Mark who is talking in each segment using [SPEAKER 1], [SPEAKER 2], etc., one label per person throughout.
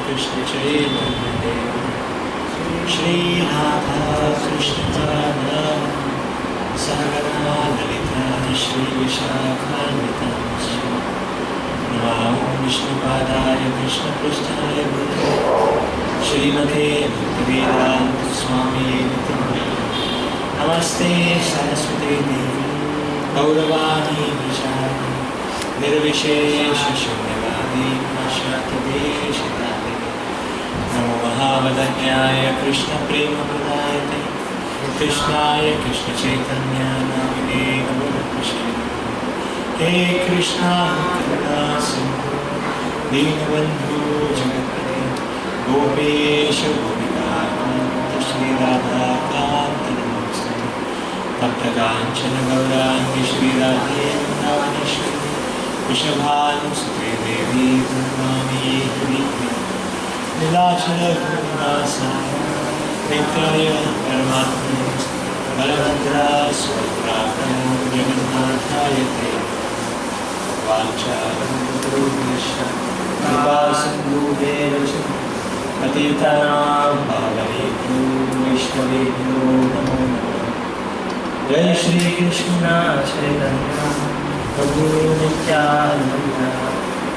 [SPEAKER 1] Krishna Chaitanya Shri Radha Krishna Sagara Lalita Shri Vishakhanita Namo Vishnu Padaya Krishna Prasthaya Shrimate Bhaktivedanta Swami Namaste Saraswati Devi Gauravani Vishali Nirvishesha Shunyavadi Ashratadeshitali Namo Mahavadanyaya Krishna Prema Pradayate Krishnaya Krishna Chaitanya Namine Namo He Krishna Karuna Sindhu Dinabandhu Jagatpati Gopesha Gopika Shri Radha Kanta Namaste Bhakta Kanchana Gaurangi Shri Radhe Vrindavaneshwari Vrishabhanusute Devi Purnami Hrivi Nilachara Gurunasaya Vikraya Paramatma Balabhadra Swaprakam Jagannathayate Vancharamudurvishya Kripasindhubheva Patitanam Bhavanebhyo Vaishnavebhyo Namo Namo Jai Shri Krishna Chaitanya Prabhu Nityananda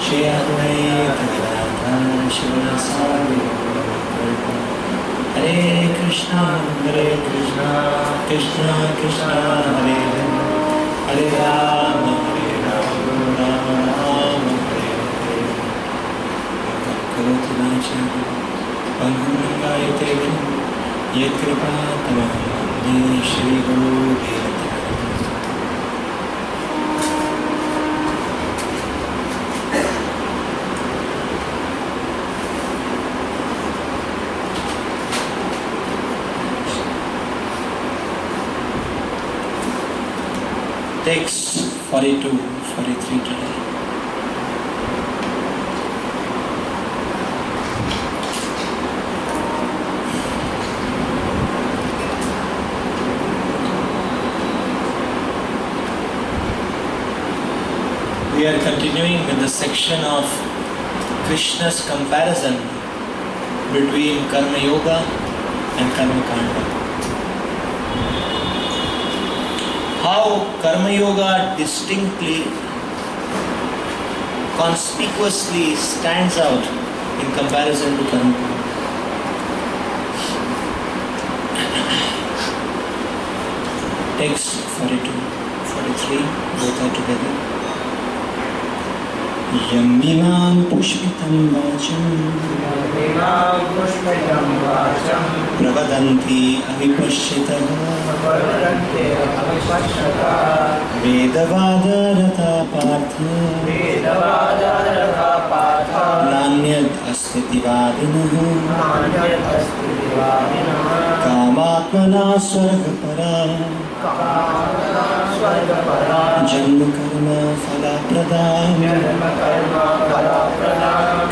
[SPEAKER 1] Shri Advaita Gadadhara Shivasari Hare Krishna Krishna Krishna Hare Hare Hare Rama Rama Rama Hare Hare Mukam karoti vācālam Pangam lingāyate vinam Yet kripa tamaham vande Shri Guru Devatarātam Takes 42, 43 today. We are continuing with the section of Krishna's comparison between Karma Yoga and Karma Kanda. How Karma Yoga distinctly, conspicuously stands out in comparison to Karma Kanda. Text 42, 43, both are together. Yamimam pushpitam vacham Pravadanti avipashyatah Vedavadarata partha Nanyad astiti vadinah Kamatmana swargapara Janma karma phala pradam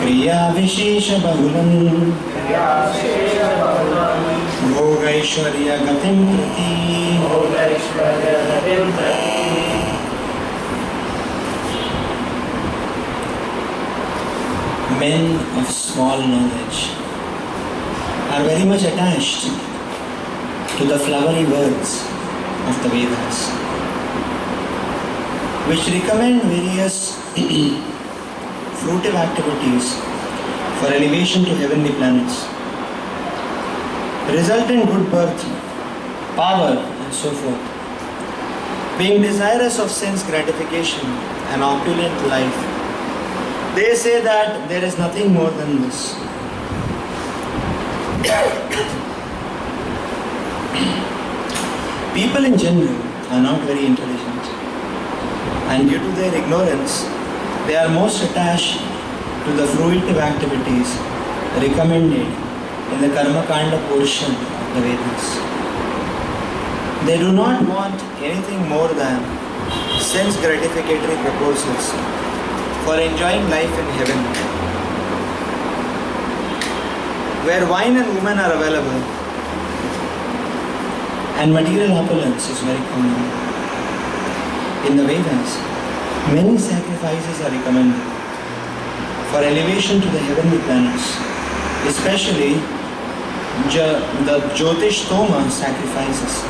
[SPEAKER 1] Kriya vishesha bahulam Bhogaishwarya gatim prati Men of small knowledge are very much attached to the flowery words of the Vedas, which recommend various fruitive activities for elevation to heavenly planets, result in good birth, power, and so forth. Being desirous of sense gratification and opulent life, they say that there is nothing more than this. People in general are not very intelligent, and due to their ignorance, they are most attached to the fruitive activities recommended in the Karma Kanda portion of the Vedas. They do not want anything more than sense gratificatory proposals for enjoying life in heaven, where wine and women are available and material opulence is very common. In the Vedas, many sacrifices are recommended, for elevation to the heavenly planets, especially the Jyotish Toma sacrifices.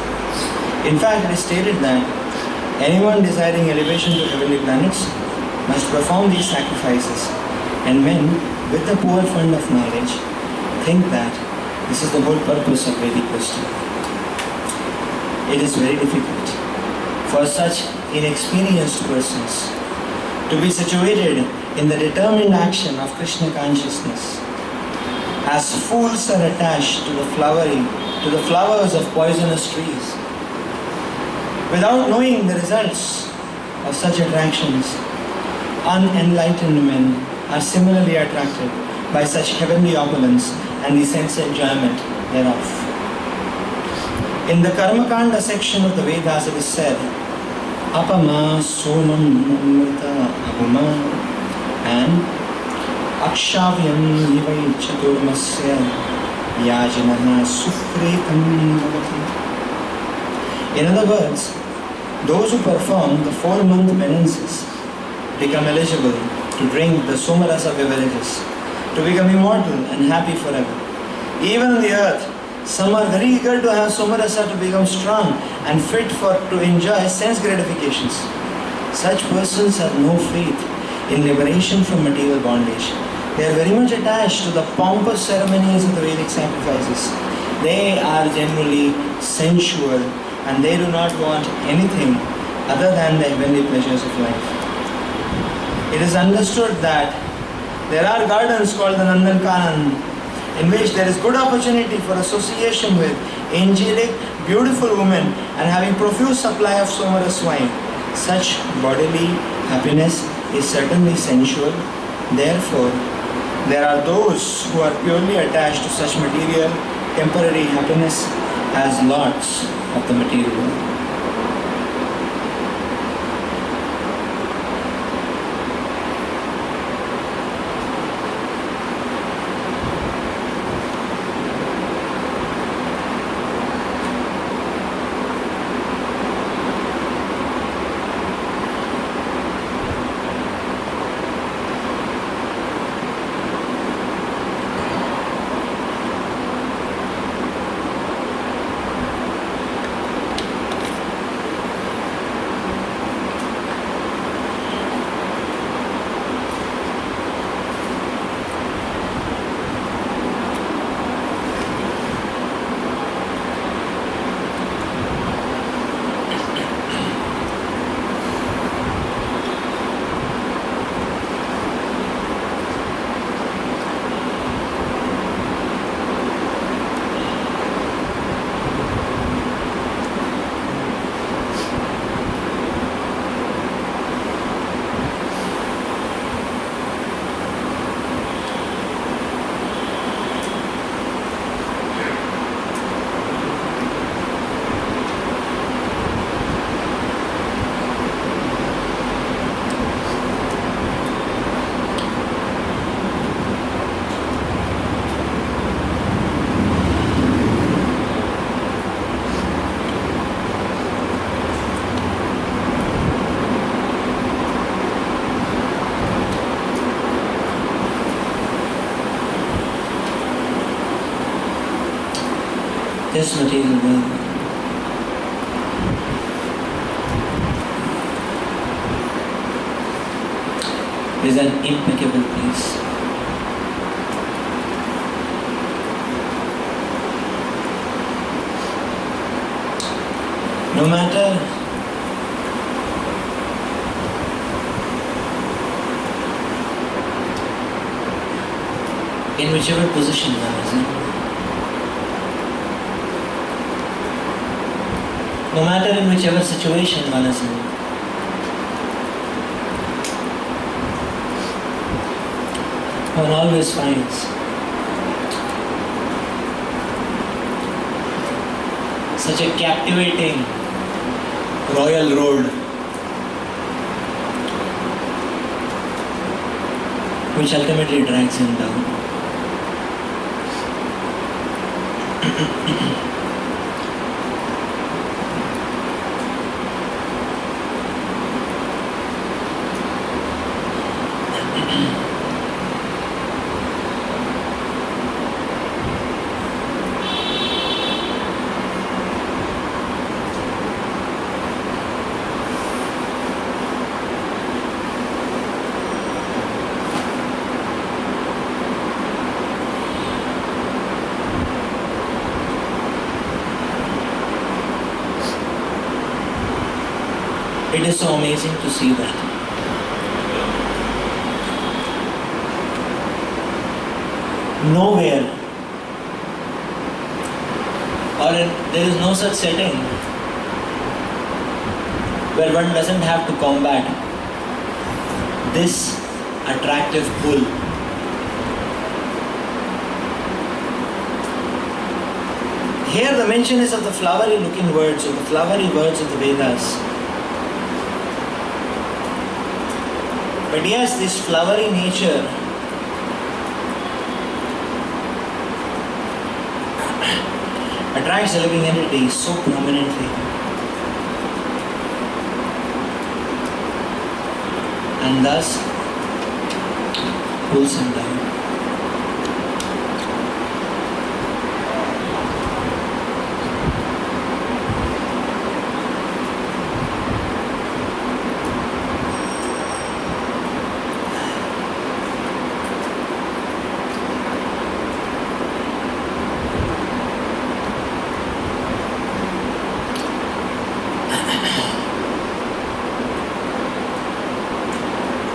[SPEAKER 1] In fact, it is stated that anyone desiring elevation to heavenly planets must perform these sacrifices, and men with the poor fund of knowledge think that this is the whole purpose of Vedic wisdom. It is very difficult for such inexperienced persons to be situated in the determined action of Krishna consciousness, as fools are attached to the flowers of poisonous trees. Without knowing the results of such attractions, unenlightened men are similarly attracted by such heavenly opulence and the sense enjoyment thereof. In the Karmakanda section of the Vedas it is said, Apama Somam Namrita Abhuma and Akshavyam Yivai Chaturmasya Yajanaha Sukretam Bhavati. In other words, those who perform the 4-month penances become eligible to drink the Somarasa beverages, to become immortal and happy forever. Even on the earth, some are very eager to have Somarasa to become strong and fit to enjoy sense gratifications. Such persons have no faith in liberation from material bondage. They are very much attached to the pompous ceremonies of the Vedic sacrifices. They are generally sensual and they do not want anything other than the heavenly pleasures of life. It is understood that there are gardens called the Nandankanan, in which there is good opportunity for association with angelic, beautiful women and having profuse supply of somaras wine. Such bodily happiness is certainly sensual. Therefore, there are those who are purely attached to such material, temporary happiness as lords of the material world. This material world is an impeccable place. No matter in whichever position one is in, no matter in whichever situation one is in, one always finds such a captivating royal road which ultimately drags him down. It is so amazing to see that. Nowhere, there is no such setting where one doesn't have to combat this attractive pull. Here the mention is of the flowery looking words, of the flowery words of the Vedas. But yes, this flowery nature attracts the living entity so prominently. And thus pulls him down.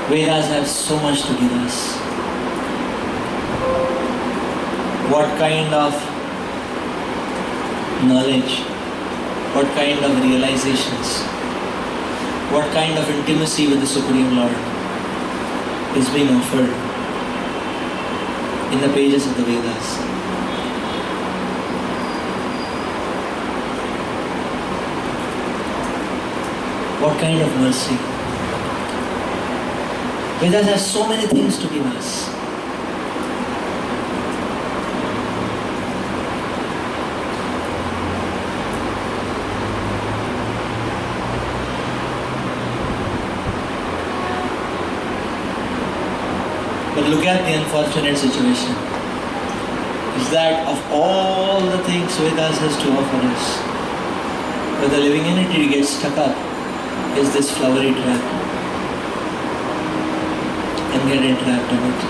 [SPEAKER 1] Vedas have so much to give us. What kind of knowledge, what kind of realizations, what kind of intimacy with the Supreme Lord is being offered in the pages of the Vedas. What kind of mercy. Vedas has so many things to give us. But look at the unfortunate situation. Is that of all the things Vedas has to offer us, where the living entity gets stuck up, is this flowery trap. And get entrapped in it.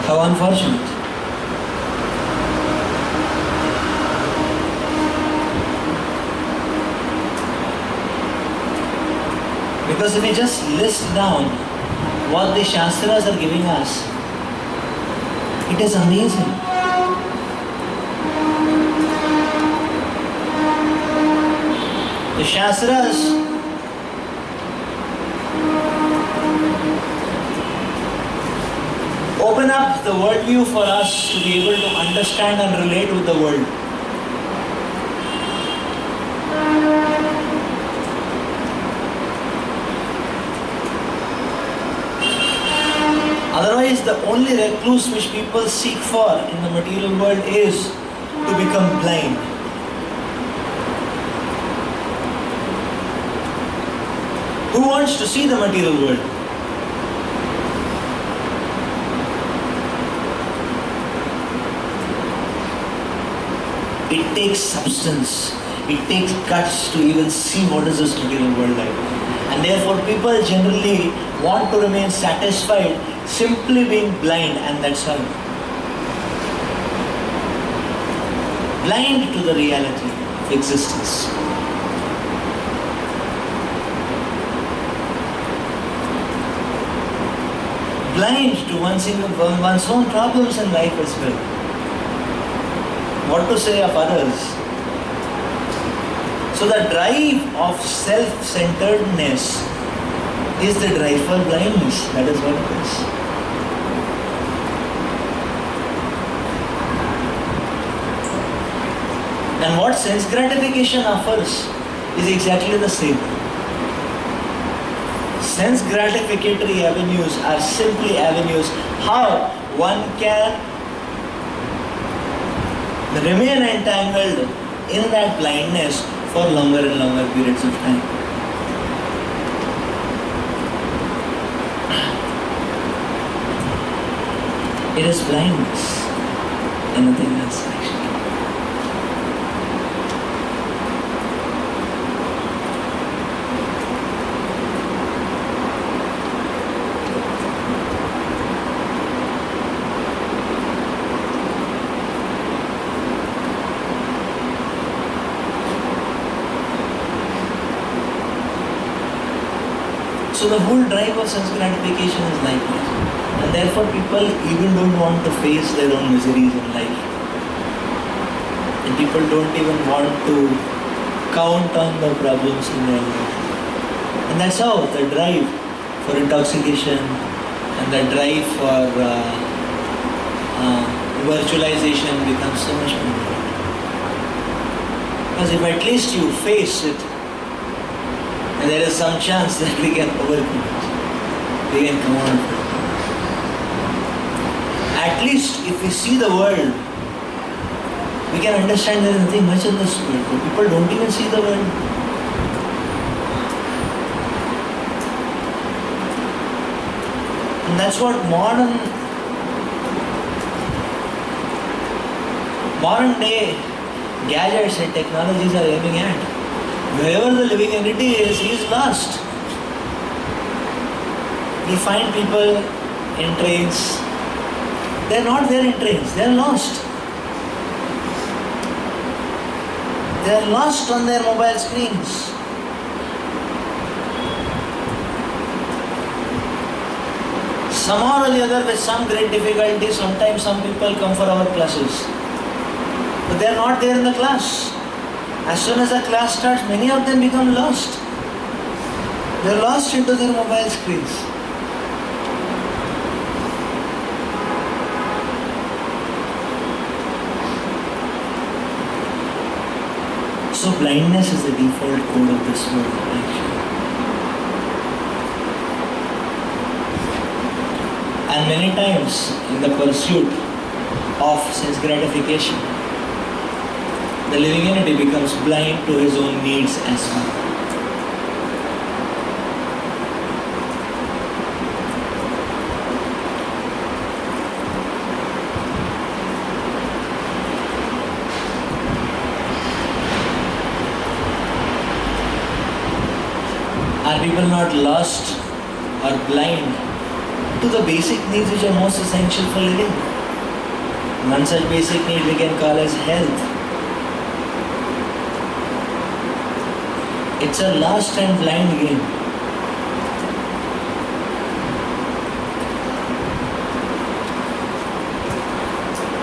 [SPEAKER 1] How unfortunate. Because if we just list down what the Shastras are giving us, it is amazing. The Shastras open up the worldview for us to be able to understand and relate with the world. Otherwise, the only recluse which people seek for in the material world is to become blind. Who wants to see the material world? It takes substance, it takes guts to even see what is this material world like. And therefore people generally want to remain satisfied simply being blind, and that's all. Blind to the reality of existence. Blind to one's own problems in life as well. What to say of others? So the drive of self-centeredness is the drive for blindness. That is what it is. And what sense gratification offers is exactly the same. Sense gratificatory avenues are simply avenues how one can remain entangled in that blindness for longer and longer periods of time. It is blindness and nothing else actually. So the whole drive of sense gratification is like this. And therefore people even don't want to face their own miseries in life. And people don't even want to count on the problems in their life. And that's how the drive for intoxication and the drive for virtualization becomes so much more important. Because if at least you face it, and there is some chance that we can overcome it, we can come on from it. At least if we see the world, we can understand there is nothing much in this world. But people don't even see the world. And that's what modern day gadgets and technologies are aiming at. Wherever the living entity is, he is lost. We find people in trains. They are not there in trains. They are lost. They are lost on their mobile screens. Somehow or the other, with some great difficulty, sometimes some people come for our classes. But they are not there in the class. As soon as the class starts, many of them become lost. They are lost into their mobile screens. So blindness is the default code of this world, actually. And many times, in the pursuit of sense gratification, the living entity becomes blind to his own needs as well. Are people not lost or blind to the basic needs which are most essential for living? One such basic need we can call as health. It's a lost and blind game.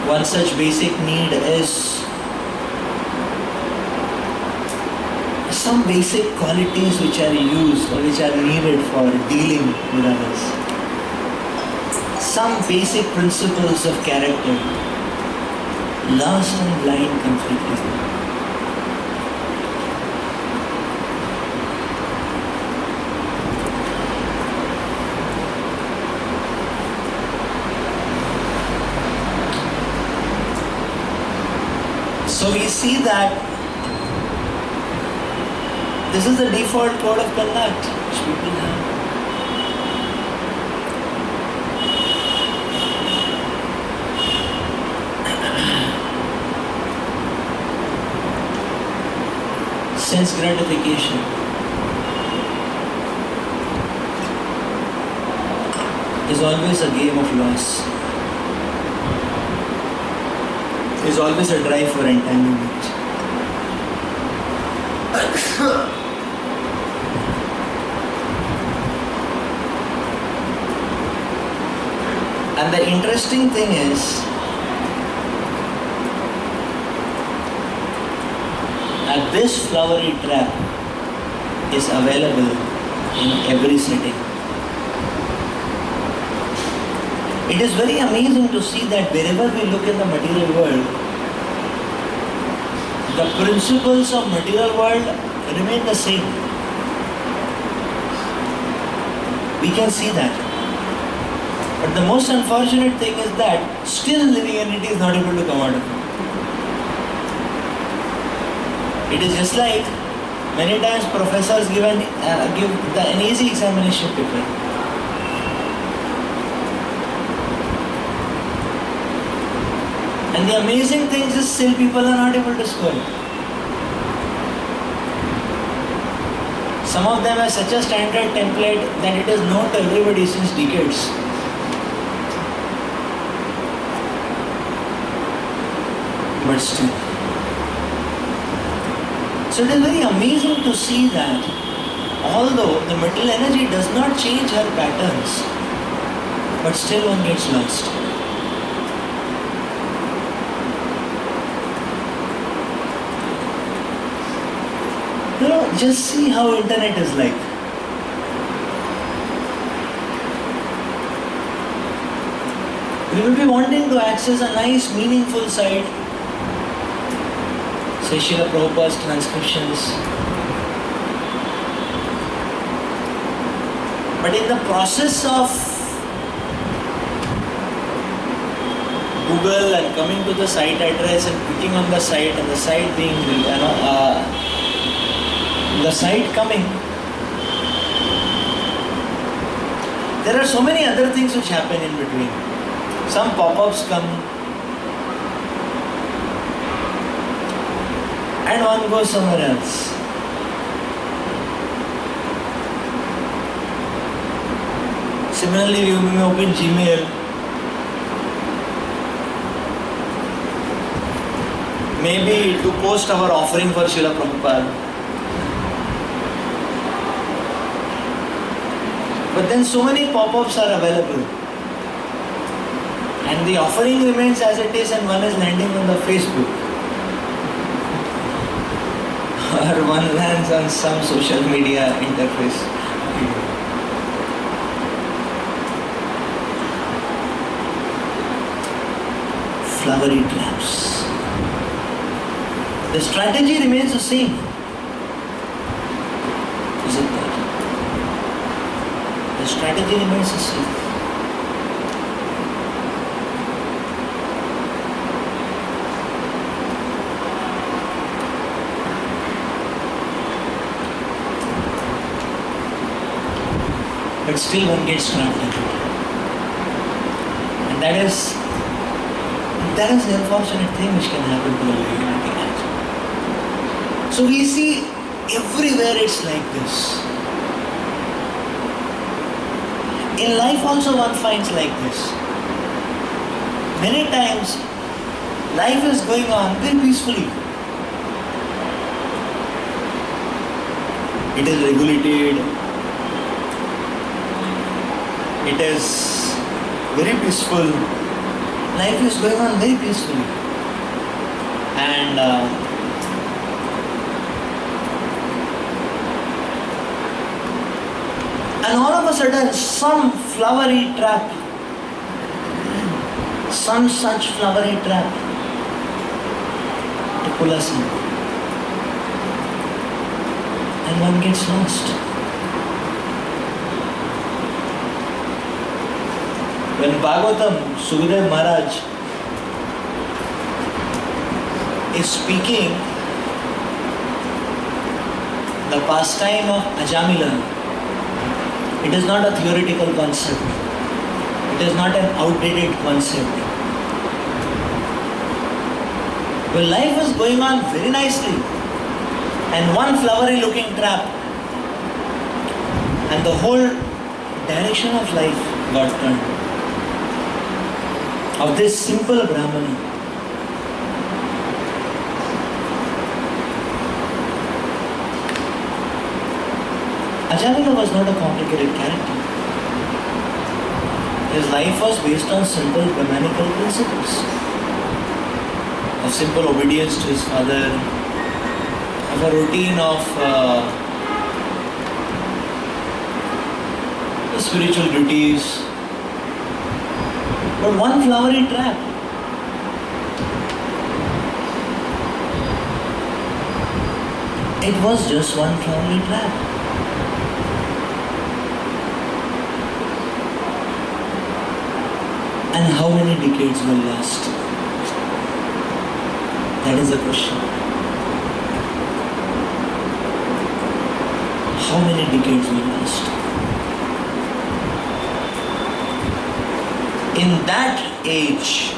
[SPEAKER 1] One such basic need is some basic qualities which are used or which are needed for dealing with others. Some basic principles of character. Lost and blind completely. So we see that this is the default code of conduct which people have. Sense gratification is always a game of loss. Is always a drive for entanglement. And the interesting thing is that this flowery trap is available in every setting. It is very amazing to see that wherever we look in the material world, the principles of material world remain the same. We can see that. But the most unfortunate thing is that still living entity is not able to come out of it. It is just like many times professors give an easy examination paper. And the amazing thing is still people are not able to score. Some of them have such a standard template that it is known to everybody since decades. But still. So it is very amazing to see that Although the material energy does not change her patterns, but still one gets lost. You know, just see how internet is like. We will be wanting to access a nice, meaningful site, say Srila Prabhupada's transcriptions. But in the process of Google and coming to the site address and clicking on the site and the site being, the site coming, there are so many other things which happen in between. Some pop-ups come and one goes somewhere else. Similarly, you may open Gmail, maybe to post our offering for Srila Prabhupada. But then so many pop-ups are available. And the offering remains as it is and one is landing on the Facebook. Or one lands on some social media interface. Flowery traps. The strategy remains the same. Isn't it? The strategy remains the same. But still one gets trapped in it. And that is the unfortunate thing which can happen to a living entity. So we see everywhere it's like this. In life also one finds like this. Many times life is going on very peacefully. It is regulated. It is very peaceful. Life is going on very peacefully. And all of a sudden some flowery trap, some such flowery trap to pull us in. And one gets lost. When Bhagavatam, Sukhdev Maharaj is speaking the pastime of Ajamila, it is not a theoretical concept. It is not an outdated concept. Well, life is going on very nicely and one flowery looking trap and the whole direction of life got turned. Of this simple Brahmana. Ajamila was not a complicated character. His life was based on simple Brahmanical principles. Of simple obedience to his father, of a routine of spiritual duties. But one flowery trap. It was just one flowery trap. And how many decades were lost? That is the question. How many decades were lost? In that age,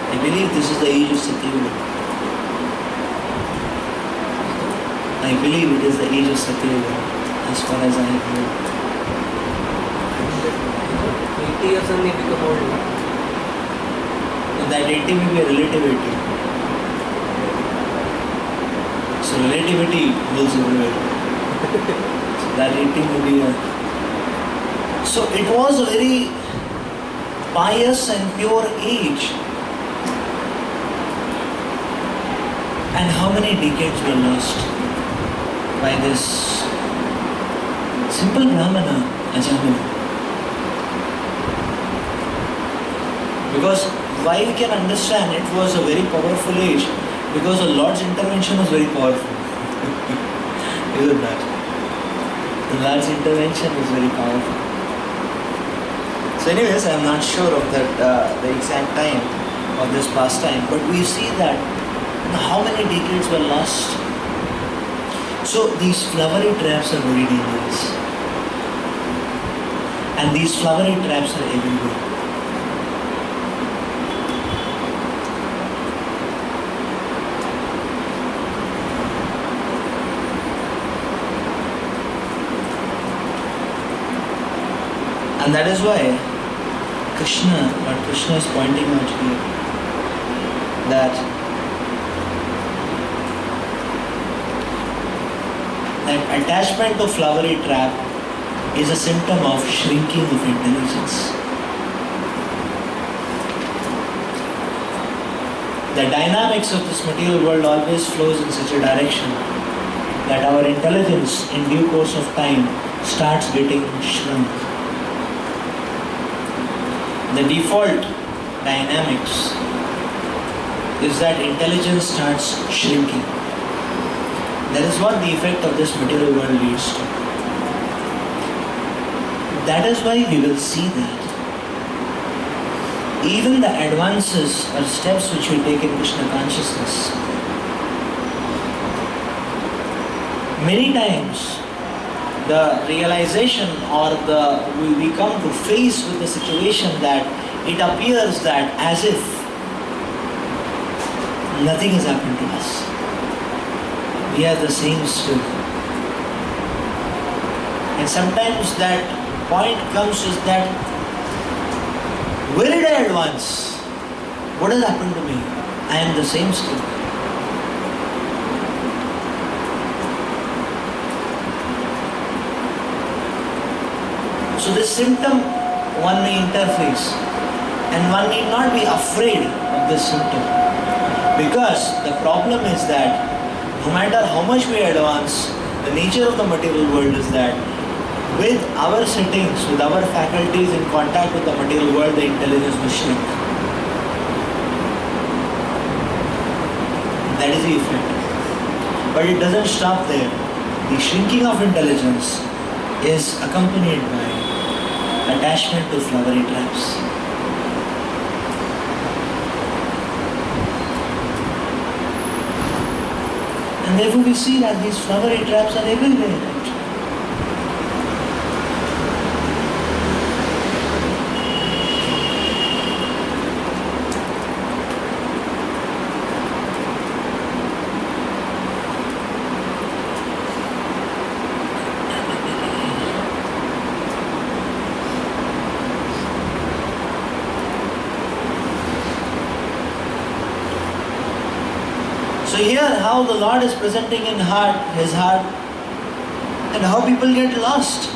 [SPEAKER 1] I believe this is the age of Satyuga. I believe it is the age of Satyuga, as far as I have heard.
[SPEAKER 2] 80 years only become old.
[SPEAKER 1] And that 80 will be a relative 80. So relativity rules everywhere. So that 18 would be a... So it was a very pious and pure age. And how many decades were lost by this simple Brahmana, Ajamila? Because why we can understand it was a very powerful age, because the Lord's intervention was very powerful. Isn't that? The Lord's intervention was very powerful. So anyways, I am not sure of that the exact time of this pastime, but we see that how many decades were lost. So these flowery traps are very dangerous. And these flowery traps are everywhere. And that is why what Krishna is pointing out here, that attachment to flowery trap is a symptom of shrinking of intelligence. The dynamics of this material world always flows in such a direction that our intelligence in due course of time starts getting shrunk. The default dynamics is that intelligence starts shrinking. That is what the effect of this material world leads to. That is why we will see that even the advances or steps which we take in Krishna consciousness, many times the realization or we come to face with the situation that it appears that as if nothing has happened to us. We are the same still. And sometimes that point comes is that, where did I advance? What has happened to me? I am the same still. So this symptom one may interface, and one need not be afraid of this symptom, because the problem is that no matter how much we advance, the nature of the material world is that with our settings, with our faculties in contact with the material world, the intelligence will shrink. That is the effect. But it doesn't stop there. The shrinking of intelligence is accompanied by attachment to flowery traps. And therefore we see that these flowery traps are everywhere. So here how the Lord is presenting in His heart, and how people get lost.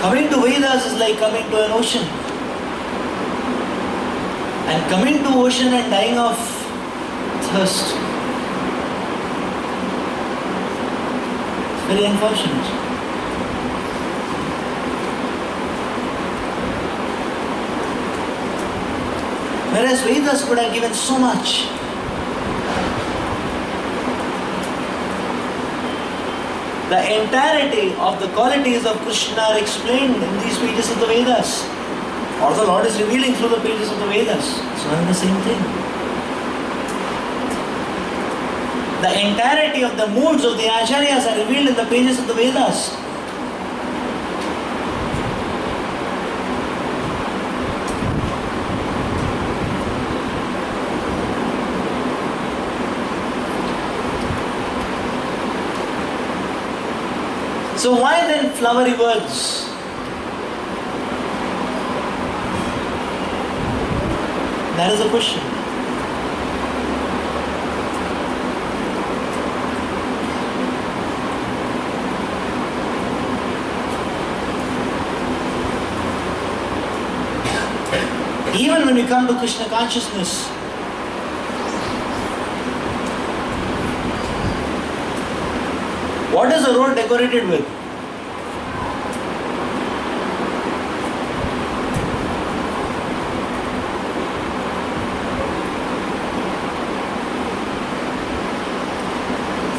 [SPEAKER 1] Coming to Vedas is like coming to an ocean. And coming to ocean and dying of thirst. It's very unfortunate. Whereas Vedas could have given so much. The entirety of the qualities of Krishna are explained in these pages of the Vedas. Or the Lord is revealing through the pages of the Vedas. It's one and the same thing. The entirety of the moods of the Acharyas are revealed in the pages of the Vedas. So why then flowery words? That is the question. Even when we come to Krishna consciousness, what is the road decorated with?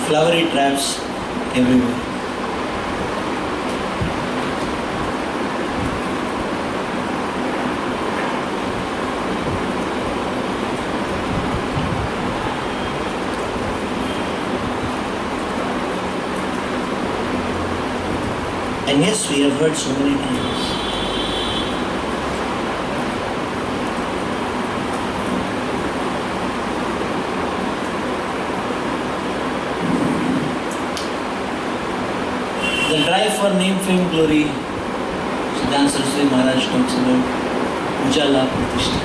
[SPEAKER 1] Flowery traps everywhere. And yes, we have heard so many times. The drive for name, fame, glory, Siddhanta Saraswati Maharaj talks about Ujala Pratishta.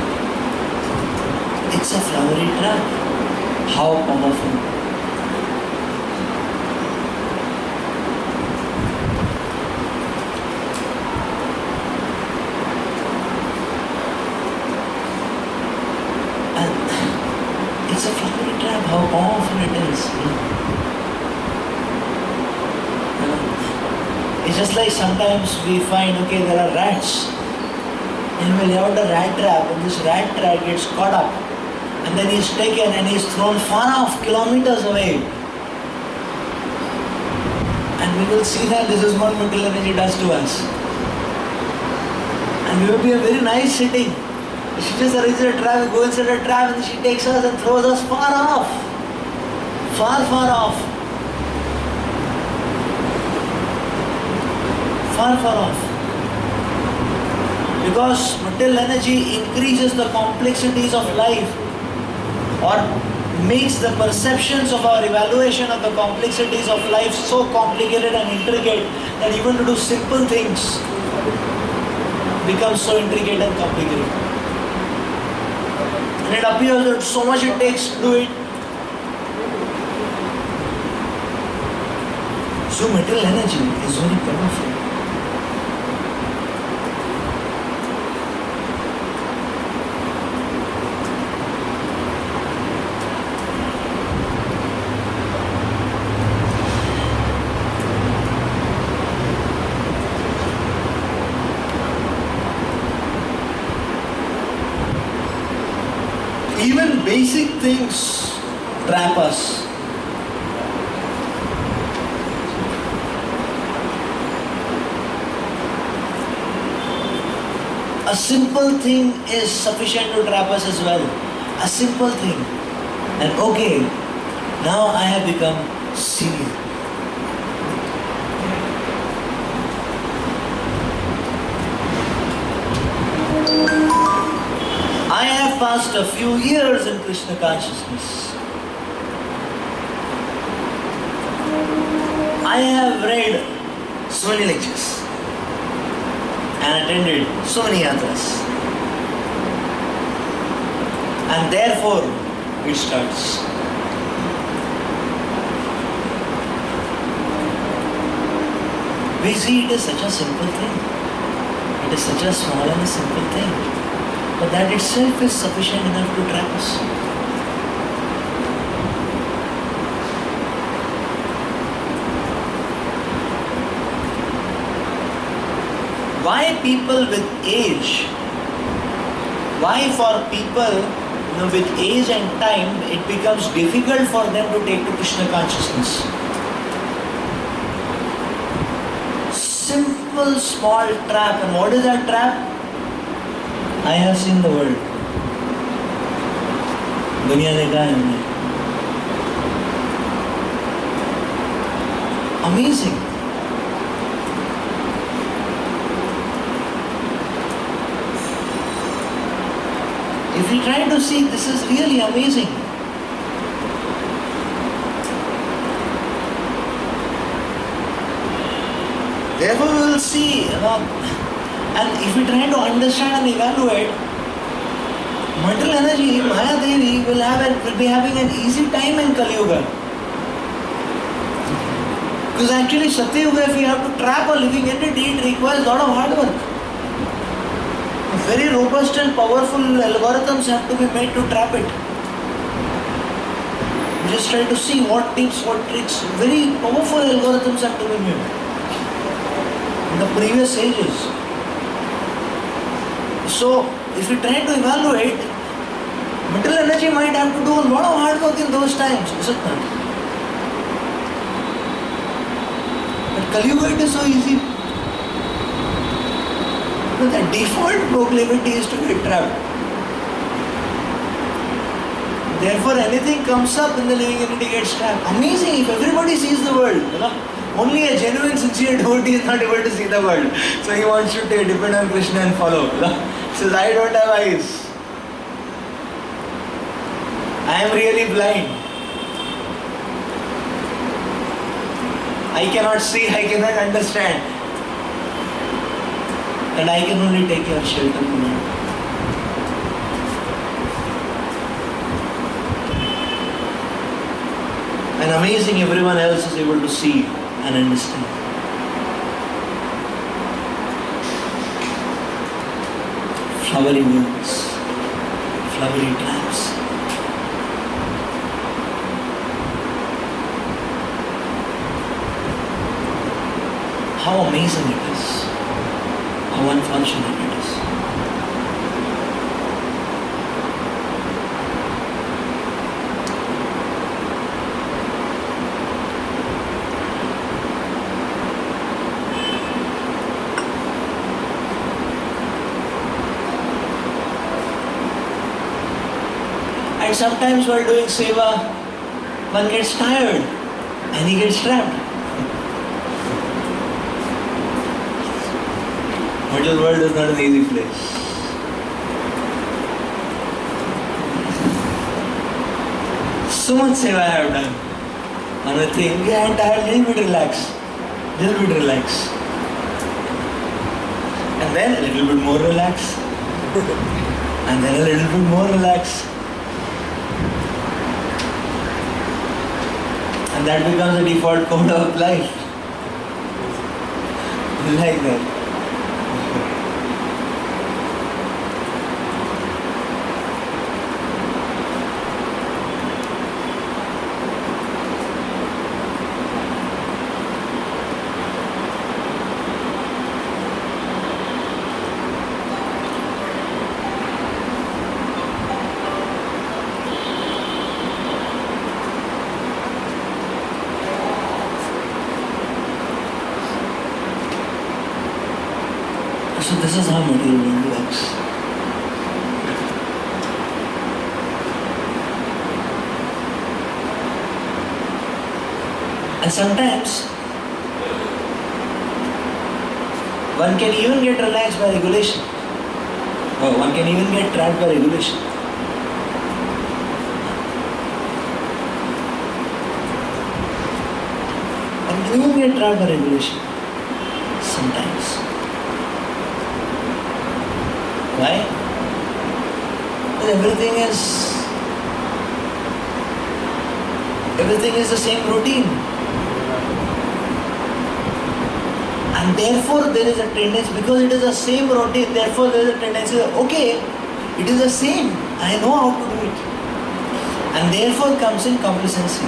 [SPEAKER 1] It's a flowery trap. How powerful. It's a flowery trap, how powerful it is. It's just like sometimes we find, okay, there are rats. And we'll have the rat trap, and this rat trap gets caught up. And then he's taken and he's thrown far off, kilometers away. And we will see that this is what material energy does to us. And we will be a very nice sitting. She just arranges a trap, we go inside a trap, and she takes us and throws us far off. Far, far off. Far, far off. Because material energy increases the complexities of life, or makes the perceptions of our evaluation of the complexities of life so complicated and intricate that even to do simple things becomes so intricate and complicated. And it appears that so much it takes to do it. So material energy is very powerful. Even basic things trap us. A simple thing is sufficient to trap us as well. A simple thing. And okay, now I have become senior. I have passed a few years in Krishna consciousness. I have read so many lectures and attended so many yatras. And therefore, it starts. We see it is such a simple thing. It is such a small and a simple thing. But that itself is sufficient enough to trap us. Why people with age? Why for people with age and time it becomes difficult for them to take to Krishna consciousness? Simple small trap. And what is that trap? I have seen the world. दुनिया देखा है हमने. Amazing. If we try to see, this is really amazing. Therefore we will see, and if we try to understand and evaluate, material energy, Maya Devi will be having an easy time in Kali Yuga. Because actually Satya Yuga, if we have to trap a living entity, it requires a lot of hard work. Very robust and powerful algorithms have to be made to trap it. Just try to see what tips, what tricks. Very powerful algorithms have to be made in the previous ages. So, if you try to evaluate, mental energy might have to do a lot of hard work in those times, isn't it? But Kali Yuga, it is so easy. The default proclivity is to get trapped. Therefore, anything comes up in the living entity gets trapped. Amazing if everybody sees the world. Only a genuine, sincere devotee is not able to see the world. So he wants to depend on Krishna and follow. He says, I don't have eyes. I am really blind. I cannot see, I cannot understand. And I can only take your shelter tonight. And amazing, everyone else is able to see and understand. Flowery words, flowery traps. How amazing it is. How unfortunate it is. And sometimes while doing seva, one gets tired and he gets trapped. Middle world is not an easy place. So much seva I have done. And I think, yeah, I'm tired, little bit relax. And then a little bit more relax. And then a little bit more relax. And that becomes the default code of life. Like that. So this is how material world works. And sometimes one can even get relaxed by regulation. Or one can even get trapped by regulation. One can even get trapped by regulation. Sometimes. Why? Because everything is the same routine. And therefore there is a tendency, because it is the same routine, therefore there is a tendency that, okay, it is the same, I know how to do it. And therefore comes in complacency.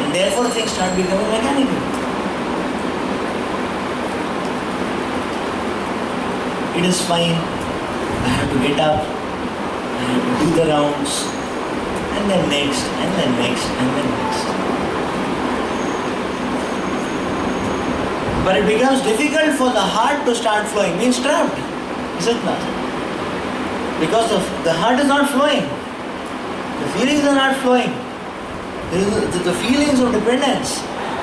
[SPEAKER 1] And therefore things start becoming mechanical. It is fine, I have to get up, I have to do the rounds, and then next, and then next, and then next. But it becomes difficult for the heart to start flowing, means trapped, is it not? Because the heart is not flowing, the feelings are not flowing, the feelings of dependence,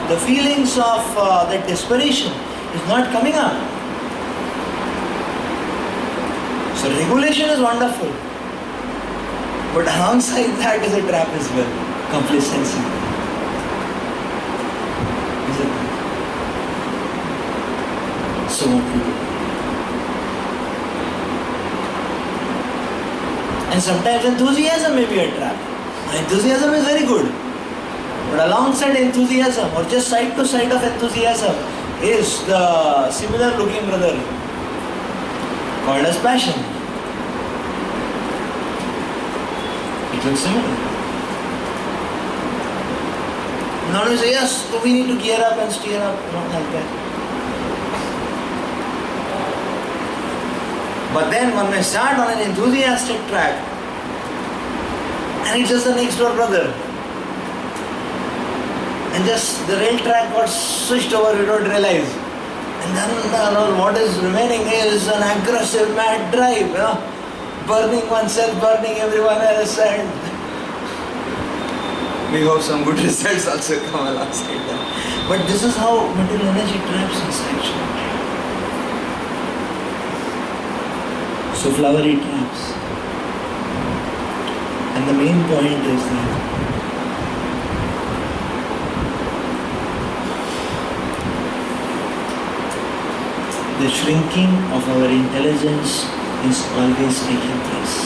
[SPEAKER 1] the feelings of that desperation is not coming up. So regulation is wonderful, but alongside that is a trap as well, complacency. Is it? So what to do? And sometimes enthusiasm may be a trap. Enthusiasm is very good, but alongside enthusiasm or just side to side of enthusiasm, is the similar looking brother called as passion. It looks similar. Now we say, yes, so we need to gear up and steer up, not like that. But then one may start on an enthusiastic track and it's just the next door brother. And just the rail track got switched over, we don't realize. And then what is remaining is an aggressive mad drive, burning oneself, burning everyone else, and we hope some good results also come alongside that. But this is how material energy traps us actually. So flowery traps. And the main point is that the shrinking of our intelligence is always taking place.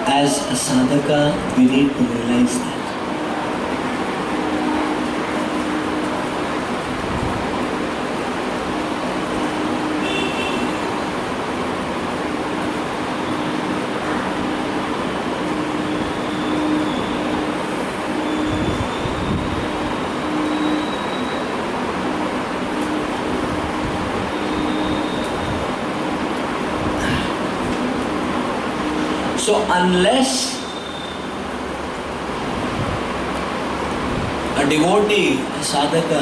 [SPEAKER 1] As a sadhaka, we need to realize that. So unless a devotee, a sadhaka,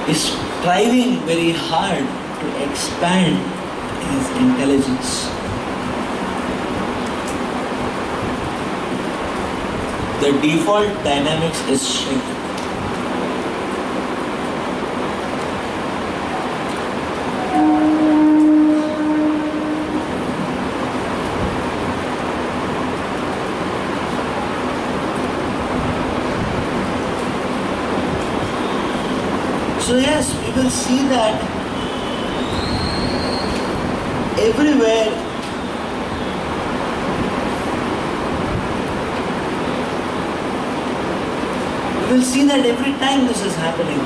[SPEAKER 1] is striving very hard to expand his intelligence, the default dynamics is shrinking. So yes, we will see that everywhere we will see that every time this is happening,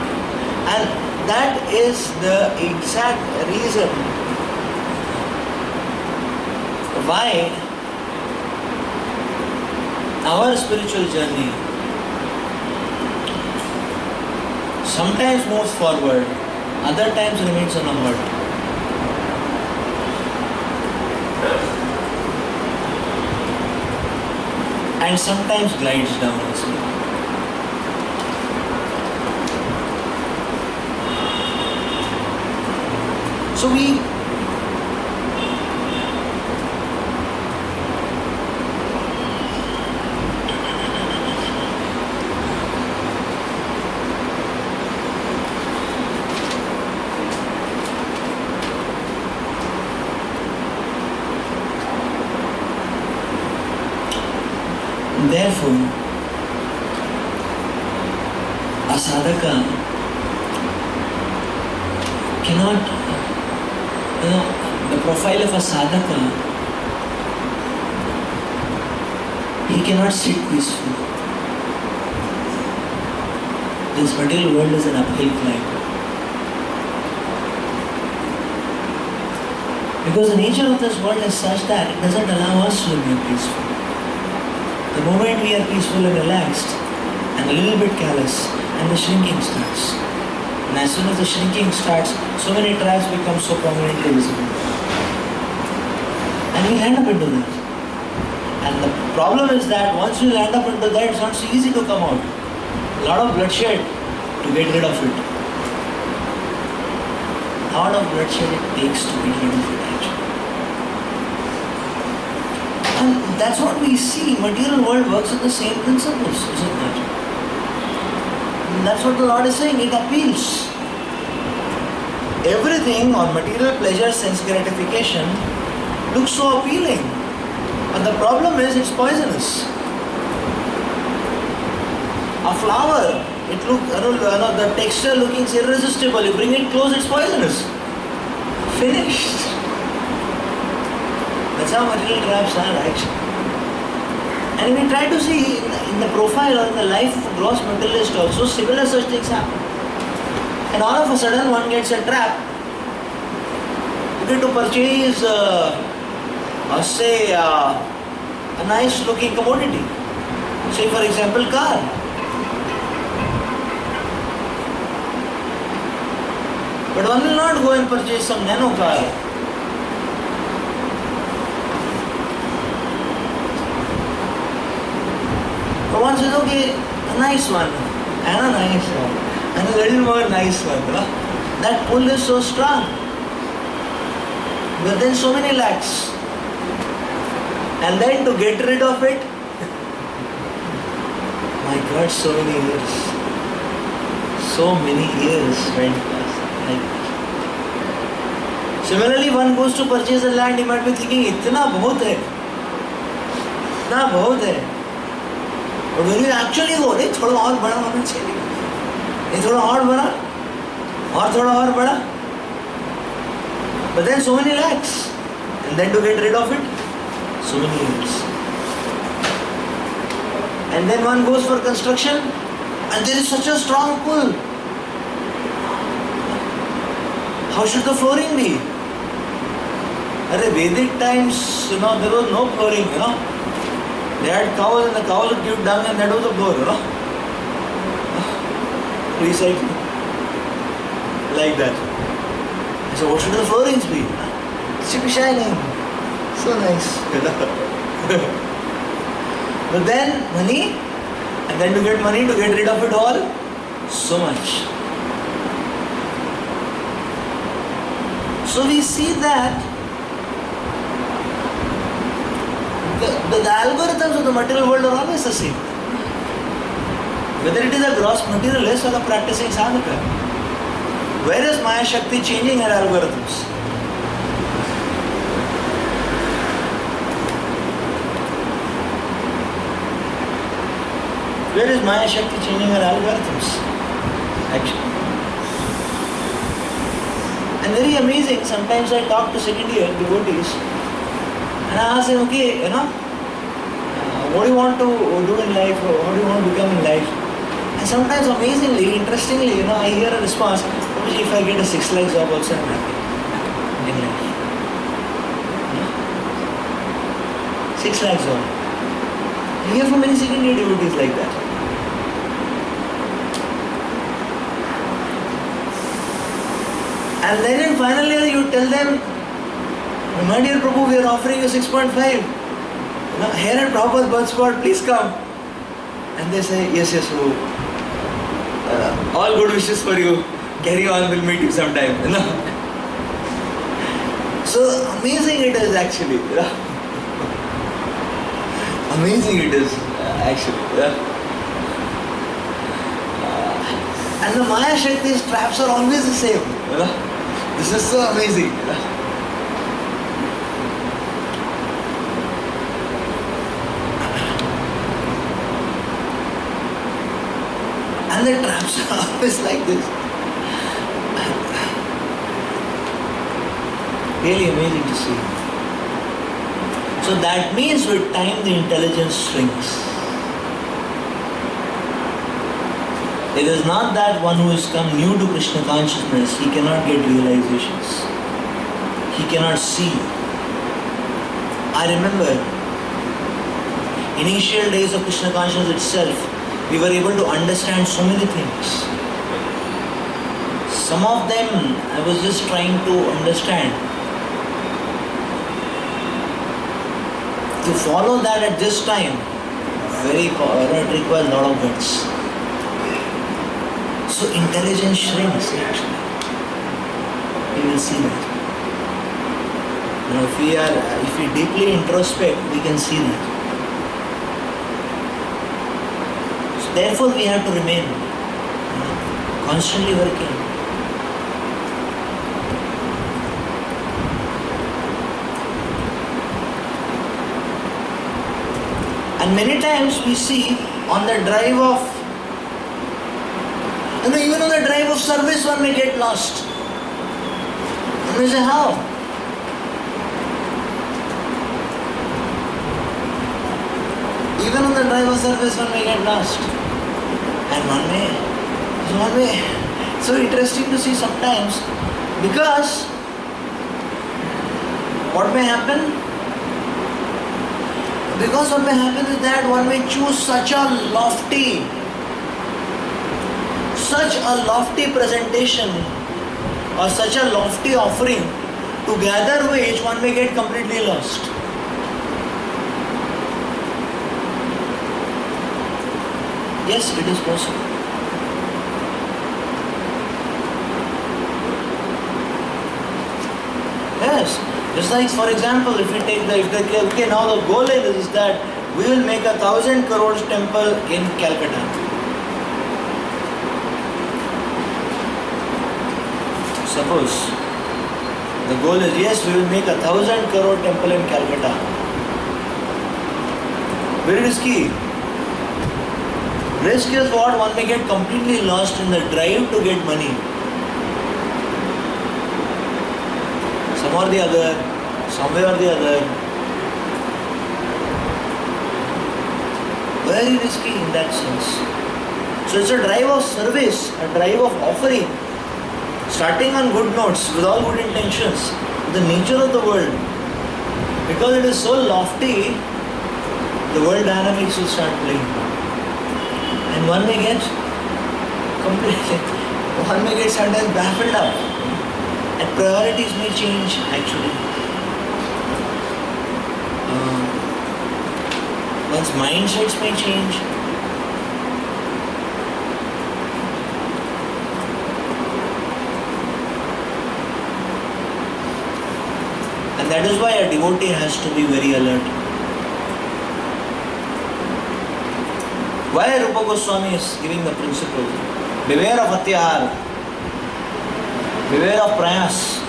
[SPEAKER 1] and that is the exact reason why our spiritual journey sometimes moves forward, other times remains on a halt. And sometimes glides down also. So therefore, a sadhaka cannot, the profile of a sadhaka, he cannot sit peacefully. This material world is an uphill climb. Because the nature of this world is such that it doesn't allow us to remain peaceful. The moment we are peaceful and relaxed and a little bit callous, and the shrinking starts. And as soon as the shrinking starts, so many traps become so prominently visible. And we land up into that. And the problem is that once we land up into that, it's not so easy to come out. A lot of bloodshed to get rid of it. A lot of bloodshed it takes to get rid of it actually. And that's what we see. Material world works on the same principles, isn't it? And that's what the Lord is saying. It appeals. Everything on material pleasure, sense gratification looks so appealing. But the problem is it's poisonous. A flower, the texture looking irresistible. You bring it close, it's poisonous. Finished. That's That's how material traps are actually. And we try to see in the profile or in the life of a gross materialist also, similar such things happen. And all of a sudden one gets a trap, okay, to purchase, say, a nice looking commodity. Say for example, car. But one will not go and purchase some nano car. But one says, okay, a nice one, and a nice one, and a little more nice one. That pull is so strong. But then so many lakhs. And then to get rid of it, my God, so many years. So many years went past. Like that. Similarly, one goes to purchase a land, he might be thinking, itna bahut hai. Itna bahut hai. But when you actually go, thoda aur bada hona chahiye. Thoda aur bada. Aur thoda aur bada. But then so many lakhs. And then to get rid of it, so many years. And then one goes for construction, and there is such a strong pull. How should the flooring be? Vedic times, there was no flooring, They had cows and the cows would give dung and that was the floor, Recycling. Like that. So what should the floorings be? It should be shining. So nice. But then money, and then to get money, to get rid of it all, so much. So we see that the algorithms of the material world are always the same. Whether it is a gross materialist or a practicing sadhaka. Where is Maya Shakti changing her algorithms? Where is Maya Shakti changing her algorithms? Actually. And very amazing, sometimes I talk to second year devotees and I ask them, okay, what do you want to do in life? Or what do you want to become in life? And sometimes amazingly, interestingly, I hear a response, if I get a 6 lakh job also I'm happy in life. 6 lakh job. I hear from many second year devotees like that. And then in final year you tell them, my dear Prabhu, we are offering you 6.5. Here at Prabhupada's birth spot, please come. And they say, yes, Prabhu. All good wishes for you. Carry on, we'll meet you sometime. So amazing it is actually. Amazing it is actually. And the Maya Shakti's traps are always the same. This is so amazing. And the traps are always like this. Really amazing to see. So that means with time the intelligence shrinks. It is not that one who has come new to Krishna consciousness, he cannot get realizations. He cannot see. I remember initial days of Krishna consciousness itself, we were able to understand so many things. Some of them I was just trying to understand. To follow that at this time, it requires a lot of guts. So intelligence shrinks actually. We will see that. If we deeply introspect, we can see that. So therefore we have to remain constantly working. And many times we see on the drive of, even on the drive of service one may get lost. And we say, how? Even on the driver service, one may get lost. And one may. So interesting to see sometimes, because what may happen? Because what may happen is that one may choose such a lofty presentation or such a lofty offering, to gather which one may get completely lost. Yes, it is possible. Yes, just like, for example, if we take okay, now the goal is that we will make 1,000 crores temple in Calcutta. Suppose the goal is, yes, we will make 1,000 crore temple in Calcutta. Very risky. Risk is what? One may get completely lost in the drive to get money. Somewhere or the other. Very risky in that sense. So it's a drive of service, a drive of offering, starting on good notes, with all good intentions, the nature of the world. Because it is so lofty, the world dynamics will start playing. And one may get sometimes baffled up. And priorities may change actually. One's mindsets may change. And that is why a devotee has to be very alert. Why Rupa Goswami is giving the principle? Beware of atyahar. Beware of prayas.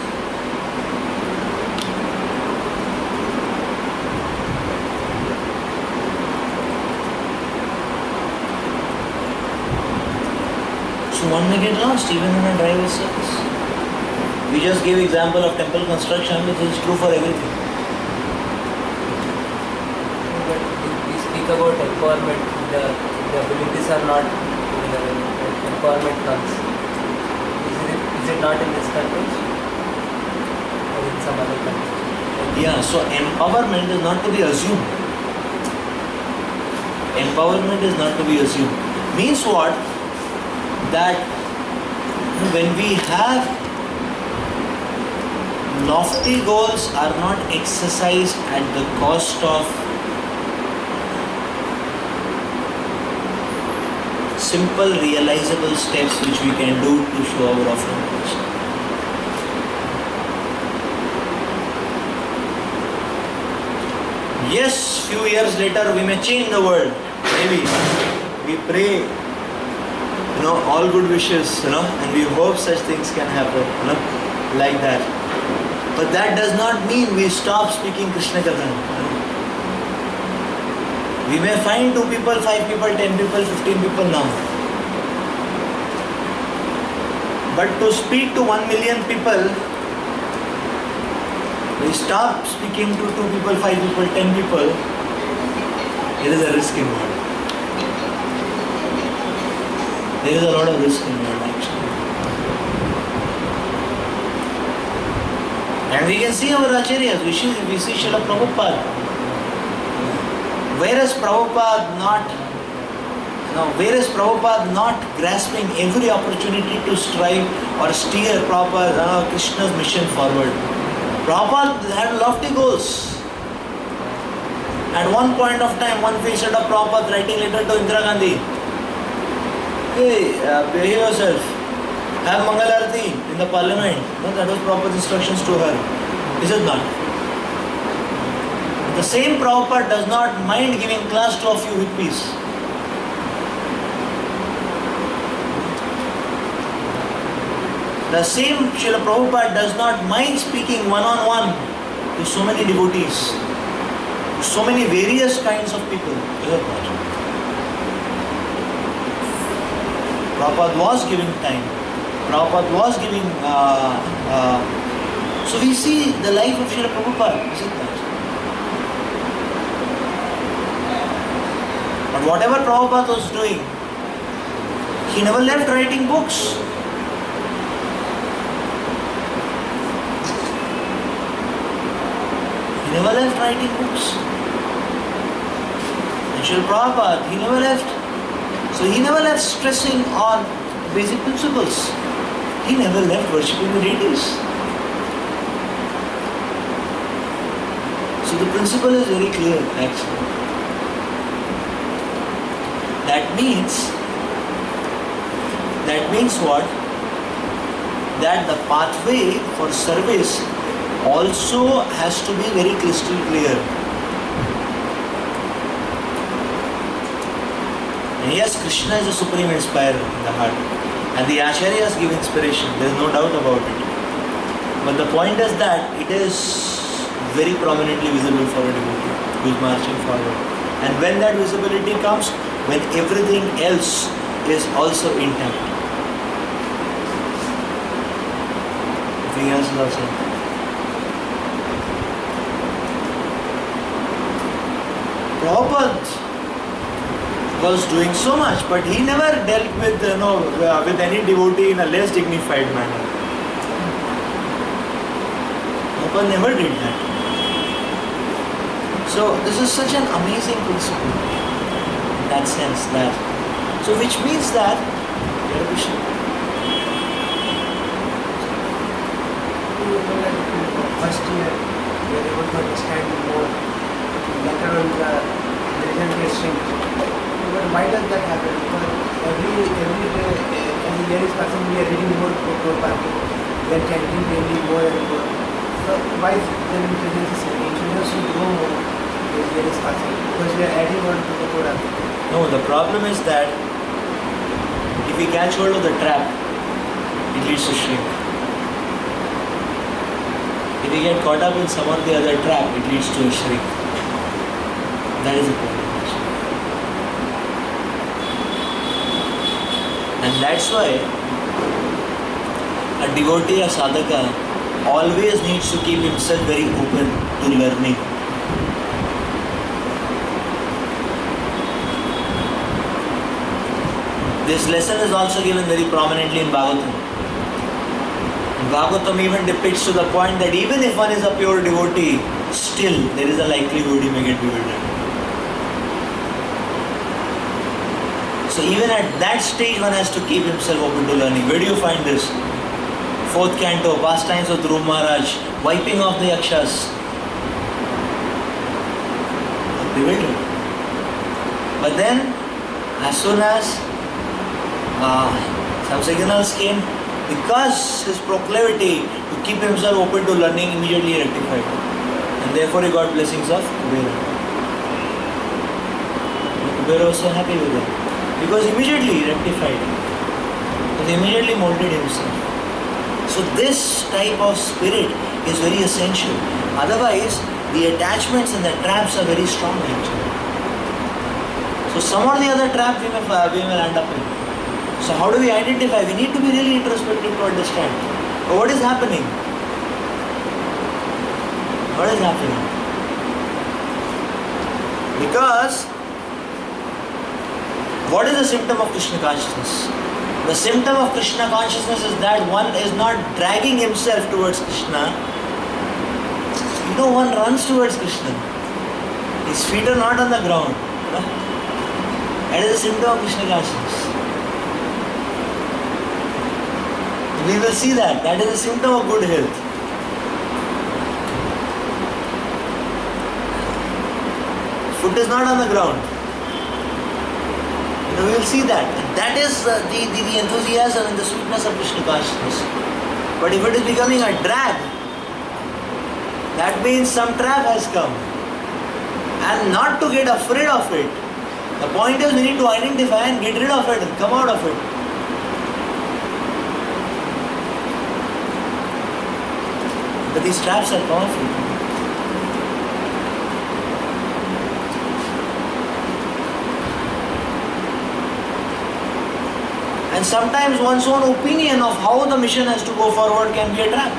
[SPEAKER 1] So one may get lost even in a driver's service. We just gave example of temple construction, which is true for everything.
[SPEAKER 2] But we speak about empowerment. The abilities are not empowerment comes. Is it not in this country or in some other country?
[SPEAKER 1] Yeah, so empowerment is not to be assumed. Empowerment is not to be assumed. Means what? That when we have lofty goals are not exercised at the cost of simple realizable steps which we can do to show our offering. Yes, few years later we may change the world. Maybe we pray, all good wishes, and we hope such things can happen, like that. But that does not mean we stop speaking Krishna Katha. We may find 2 people, 5 people, 10 people, 15 people now. But to speak to 1 million people, we stop speaking to 2 people, 5 people, 10 people. There is a risk involved. There is a lot of risk involved actually. And we can see our acharyas, we see Srila Prabhupada. Where is Prabhupada not grasping every opportunity to strive or steer Prabhupada, Krishna's mission forward? Prabhupada had lofty goals. At one point of time, one faced of Prabhupada writing letter to Indira Gandhi. Hey, behave yourself. Have Mangal Arati in the parliament. No, that was Prabhupada's instructions to her. Is it not? The same Prabhupada does not mind giving class to a few hippies. The same Srila Prabhupada does not mind speaking one-on-one to so many devotees, so many various kinds of people. Is it not? Prabhupada was giving time. Prabhupada was giving... so we see the life of Srila Prabhupada. Is it not? But whatever Prabhupada was doing, he never left writing books. He never left writing books. And Srila Prabhupada, he never left. So he never left stressing on basic principles. He never left worshipping the deities. So the principle is very clear actually. That means what? That the pathway for service also has to be very crystal clear. And yes, Krishna is the supreme inspirer in the heart. And the Acharyas give inspiration, there is no doubt about it. But the point is that it is very prominently visible for a devotee who is marching forward. And when that visibility comes, when everything else is also intact. Everything else is also intact. Prabhupada was doing so much, but he never dealt with with any devotee in a less dignified manner. Prabhupada never did that. So this is such an amazing principle in that sense that. So which means that
[SPEAKER 3] first year we are able to understand more. Later on the result is changed. But why does that happen? Because every day, as the year is passing, we are reading more Prabhupada. We are chanting daily more and more. So why is the intelligence is changing? Intelligence should grow more as the year is passing. Because we are adding on to the Prabhupada.
[SPEAKER 1] No, the problem is that if we catch hold of the trap, it leads to shrink. If we get caught up in some or the other trap, it leads to a shrink. That is the problem. And that's why a devotee, a sadhaka, always needs to keep himself very open to learning. This lesson is also given very prominently in Bhagavatam. Bhagavatam even depicts to the point that even if one is a pure devotee, still there is a likelihood he may get bewildered. So even at that stage one has to keep himself open to learning. Where do you find this? 4th canto, pastimes of Dhruv Maharaj, wiping off the yakshas. Bewildered. But then, as soon as some signals came, because his proclivity to keep himself open to learning immediately rectified. And therefore he got blessings of Kubera. Kubera was so happy with him. Because immediately rectified. Because he immediately molded himself. So this type of spirit is very essential. Otherwise, the attachments and the traps are very strong actually. So some or the other trap we may land up in. So how do we identify? We need to be really introspective to understand. But what is happening? What is happening? Because what is the symptom of Krishna consciousness? The symptom of Krishna consciousness is that one is not dragging himself towards Krishna. One runs towards Krishna. His feet are not on the ground. That is the symptom of Krishna consciousness. We will see that. That is a symptom of good health. Foot is not on the ground. We will see that. And that is the enthusiasm and the sweetness of Krishna consciousness. But if it is becoming a drag, that means some trap has come. And not to get afraid of it. The point is we need to identify and get rid of it and come out of it. But these traps are powerful. And sometimes one's own opinion of how the mission has to go forward can be a trap.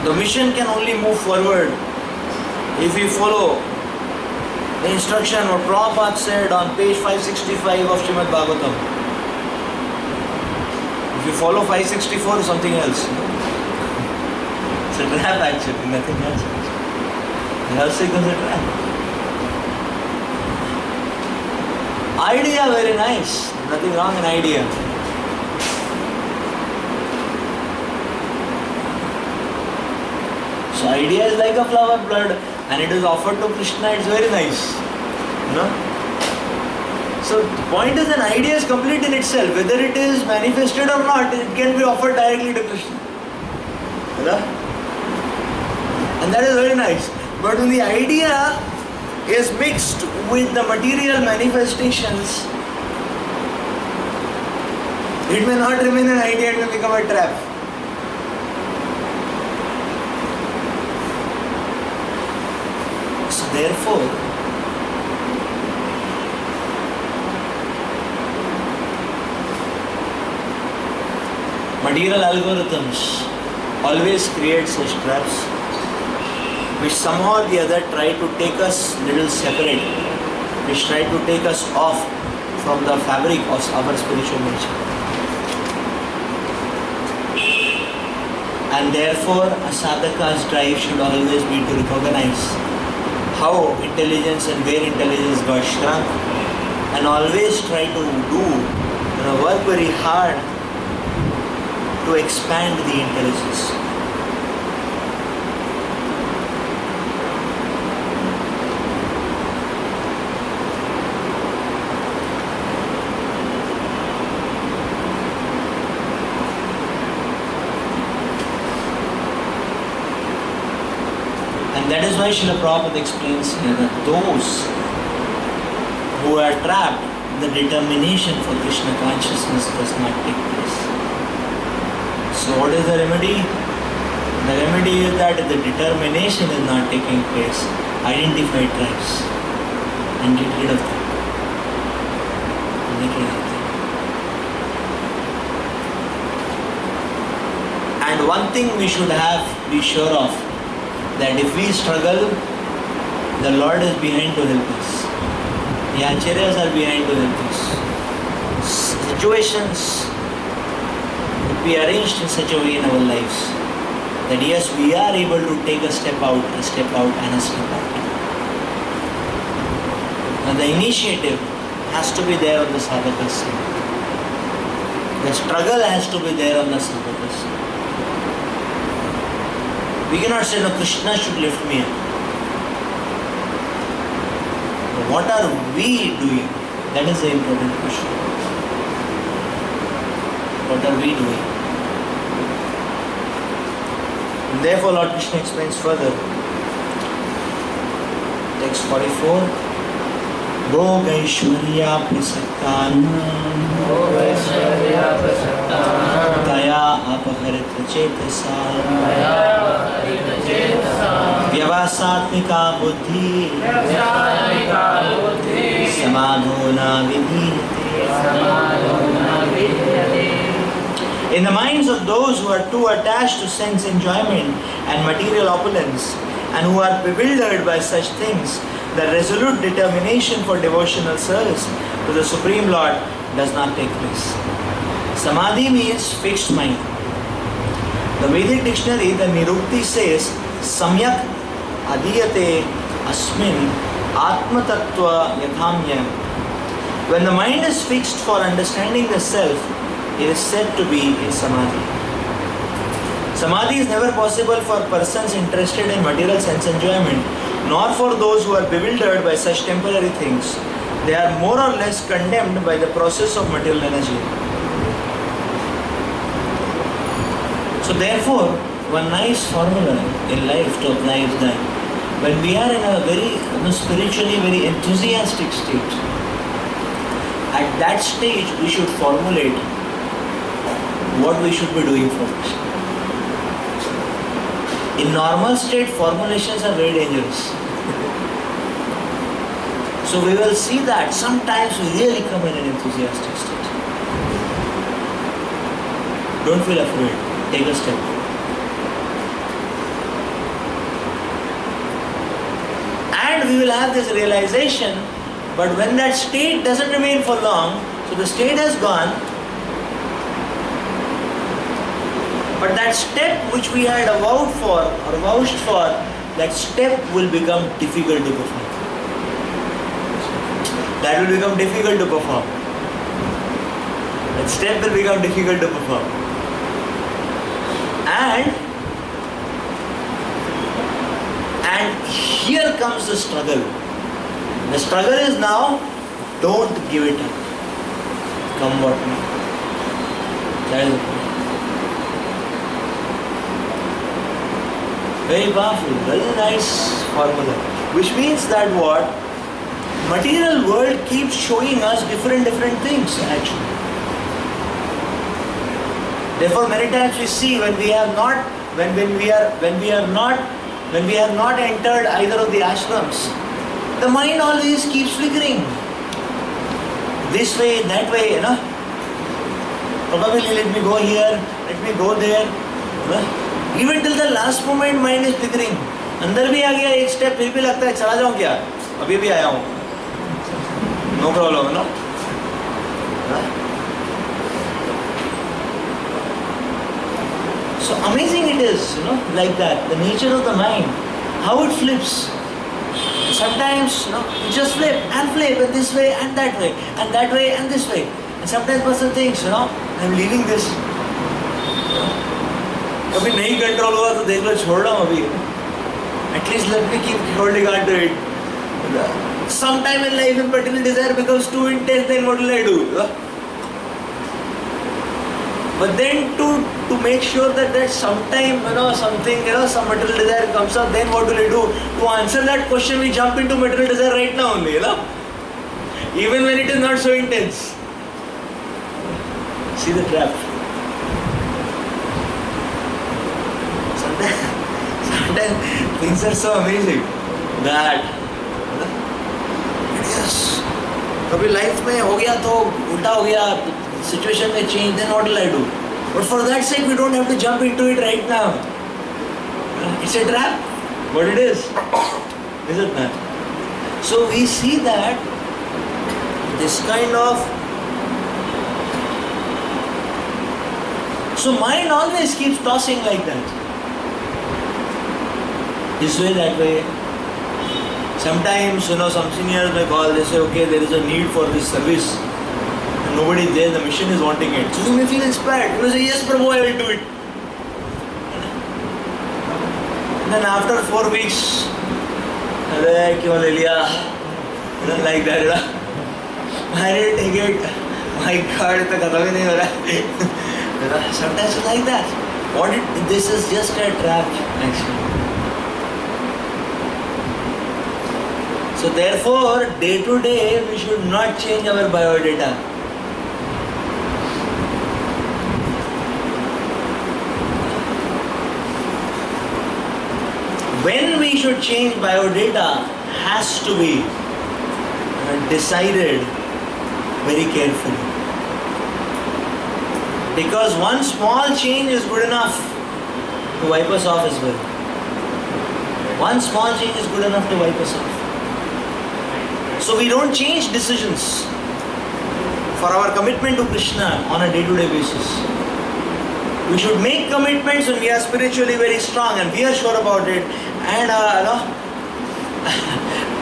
[SPEAKER 1] The mission can only move forward if we follow the instruction what Prabhupada said on page 565 of Srimad Bhagavatam. If you follow 564, something else. It's a trap actually, nothing else. The health signal is a trap. Idea very nice, nothing wrong in idea. So idea is like a flower blood and it is offered to Krishna, it's very nice. You know? So the point is an idea is complete in itself. Whether it is manifested or not, it can be offered directly to Krishna. You know? And that is very nice. But when the idea is mixed with the material manifestations, it may not remain an idea, it may become a trap. So therefore, material algorithms always create such traps which somehow or the other try to take us little separate, which try to take us off from the fabric of our spiritual nature. And therefore, a sadhaka's drive should always be to recognize how intelligence and where intelligence got shrunk, and always try to do, work very hard to expand the intelligence. And that is why Srila Prabhupada explains here that those who are trapped, the determination for Krishna consciousness does not take place. So what is the remedy? The remedy is that if the determination is not taking place, identify traps and get rid of them. Get rid of them. And one thing we should be sure of, that if we struggle, the Lord is behind to help us. The acharyas are behind to help us. Situations would be arranged in such a way in our lives that yes, we are able to take a step out, and a step out. And the initiative has to be there on the sadhaka's side. The struggle has to be there on the sadhaka's side. We cannot say, no, Krishna should lift me up. What are we doing? That is the important question. What are we doing? And therefore, Lord Krishna explains further. Text 44. Bhogaishwarya prasaktan Taya apaharita chetasa Vyavasatmika buddhi Samadhona vidhiyate. In the minds of those who are too attached to sense enjoyment and material opulence, and who are bewildered by such things, the resolute determination for devotional service to the Supreme Lord does not take place. Samadhi means fixed mind. The Vedic dictionary, the Nirukti says, Samyak adiyate asmin atma tattva yathamya. When the mind is fixed for understanding the self, it is said to be in Samadhi. Samadhi is never possible for persons interested in material sense enjoyment, nor for those who are bewildered by such temporary things. They are more or less condemned by the process of material energy. So therefore, one nice formula in life to apply is that when we are in a very spiritually very enthusiastic state, at that stage we should formulate what we should be doing for Krishna. In normal state, formulations are very dangerous. So we will see that sometimes we really come in an enthusiastic state. Don't feel afraid. Take a step. we will have this realization, but when that state doesn't remain for long, so the state has gone, but that step which we had vowed for or vouched for, that step will become difficult to perform. That will become difficult to perform. That step will become difficult to perform. And here comes the struggle. The struggle is now, don't give it up. Come what may. That is the point. Very powerful, very nice formula. Which means that what? Material world keeps showing us different things actually. Therefore many times we see when we have not entered either of the ashrams, the mind always keeps flickering. This way, that way, Probably let me go here, let me go there. Even till the last moment mind is flickering. अंदर भी आ गया एक step, फिर भी लगता है चला जाऊं क्या? अभी भी आया हूं. No problem, no? So amazing it is, like that. The nature of the mind, how it flips. Sometimes, you just flip and this way and that way and that way and this way. And sometimes person thinks, I'm leaving this. कभी नहीं control हुआ तो देख लो छोड़ रहा हूँ अभी. At least let me keep holding on to it. Sometime in life, if material desire becomes too intense, then what will I do? But then to make sure that sometime, some material desire comes up, then what will I do? To answer that question, we jump into material desire right now only, even when it is not so intense. See the trap. Sometimes things are so amazing that yes, कभी life में हो गया तो उल्टा हो गया, situation may change, then what will I do? But for that sake, we don't have to jump into it right now. It's a trap. What it is it not? So we see that this kind of, so mind always keeps tossing like that. This way, that way. Sometimes, some seniors may call, they say, okay, there is a need for this service. And nobody is there, the mission is wanting it. So you may feel inspired. You may say, yes, Prabhu, I will do it. And then after 4 weeks, like that, I didn't take it. My God, it's not. Sometimes it's like that. This is just a trap, actually. So therefore, day to day, we should not change our biodata. When we should change biodata has to be decided very carefully. Because one small change is good enough to wipe us off as well. One small change is good enough to wipe us off. So we don't change decisions for our commitment to Krishna on a day-to-day basis. We should make commitments when we are spiritually very strong and we are sure about it, and